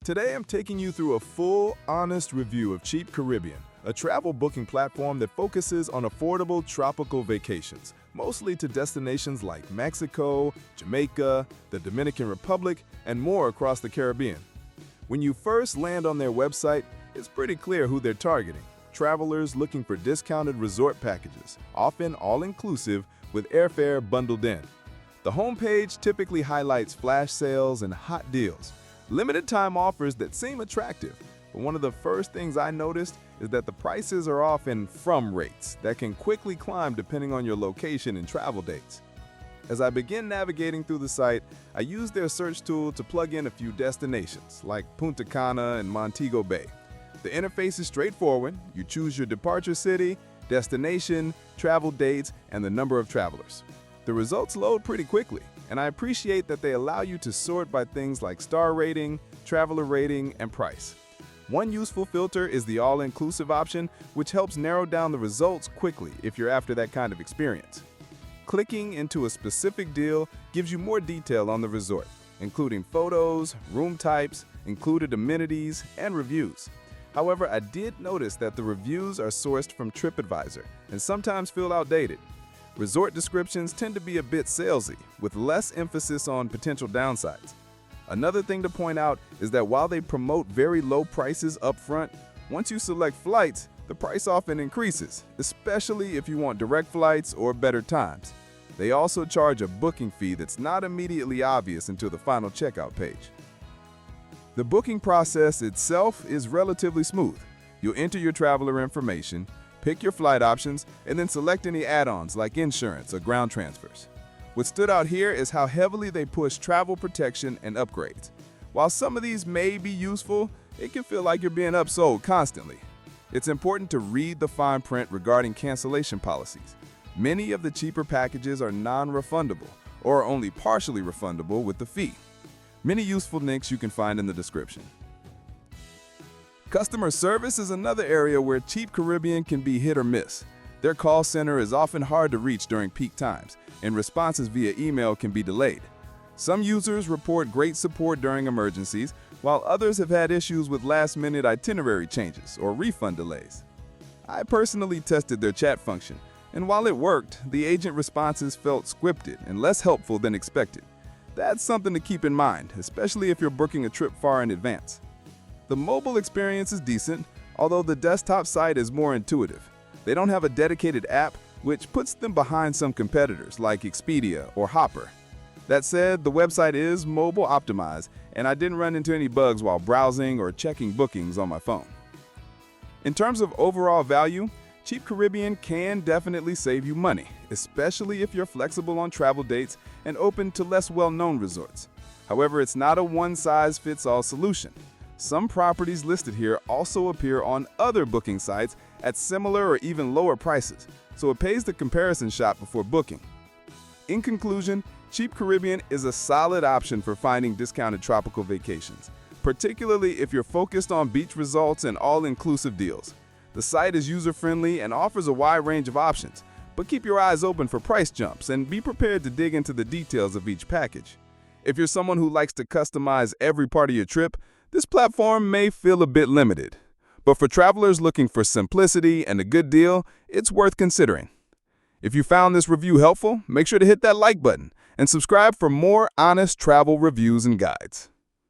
Today I'm taking you through a full, honest review of Cheap Caribbean, a travel booking platform that focuses on affordable tropical vacations, mostly to destinations like Mexico, Jamaica, the Dominican Republic, and more across the Caribbean. When you first land on their website, it's pretty clear who they're targeting: travelers looking for discounted resort packages, often all-inclusive with airfare bundled in. The homepage typically highlights flash sales and hot deals, limited time offers that seem attractive, but one of the first things I noticed is that the prices are often from rates that can quickly climb depending on your location and travel dates. As I begin navigating through the site, I used their search tool to plug in a few destinations like Punta Cana and Montego Bay. The interface is straightforward. You choose your departure city, destination, travel dates, and the number of travelers. The results load pretty quickly, and I appreciate that they allow you to sort by things like star rating, traveler rating, and price. One useful filter is the all-inclusive option, which helps narrow down the results quickly if you're after that kind of experience. Clicking into a specific deal gives you more detail on the resort, including photos, room types, included amenities, and reviews. However, I did notice that the reviews are sourced from TripAdvisor and sometimes feel outdated. Resort descriptions tend to be a bit salesy, with less emphasis on potential downsides. Another thing to point out is that while they promote very low prices up front, once you select flights, the price often increases, especially if you want direct flights or better times. They also charge a booking fee that's not immediately obvious until the final checkout page. The booking process itself is relatively smooth. You'll enter your traveler information, pick your flight options, and then select any add-ons like insurance or ground transfers. What stood out here is how heavily they push travel protection and upgrades. While some of these may be useful, it can feel like you're being upsold constantly. It's important to read the fine print regarding cancellation policies. Many of the cheaper packages are non-refundable or only partially refundable with the fee. Many useful links you can find in the description. Customer service is another area where Cheap Caribbean can be hit or miss. Their call center is often hard to reach during peak times, and responses via email can be delayed. Some users report great support during emergencies, while others have had issues with last-minute itinerary changes or refund delays. I personally tested their chat function, and while it worked, the agent responses felt scripted and less helpful than expected. That's something to keep in mind, especially if you're booking a trip far in advance. The mobile experience is decent, although the desktop site is more intuitive. They don't have a dedicated app, which puts them behind some competitors like Expedia or Hopper. That said, the website is mobile optimized, and I didn't run into any bugs while browsing or checking bookings on my phone. In terms of overall value, Cheap Caribbean can definitely save you money, especially if you're flexible on travel dates and open to less well-known resorts. However, it's not a one-size-fits-all solution. Some properties listed here also appear on other booking sites at similar or even lower prices, so it pays to comparison shop before booking. In conclusion, Cheap Caribbean is a solid option for finding discounted tropical vacations, particularly if you're focused on beach resorts and all-inclusive deals. The site is user-friendly and offers a wide range of options, but keep your eyes open for price jumps and be prepared to dig into the details of each package. If you're someone who likes to customize every part of your trip, this platform may feel a bit limited. But for travelers looking for simplicity and a good deal, it's worth considering. If you found this review helpful, make sure to hit that like button and subscribe for more honest travel reviews and guides.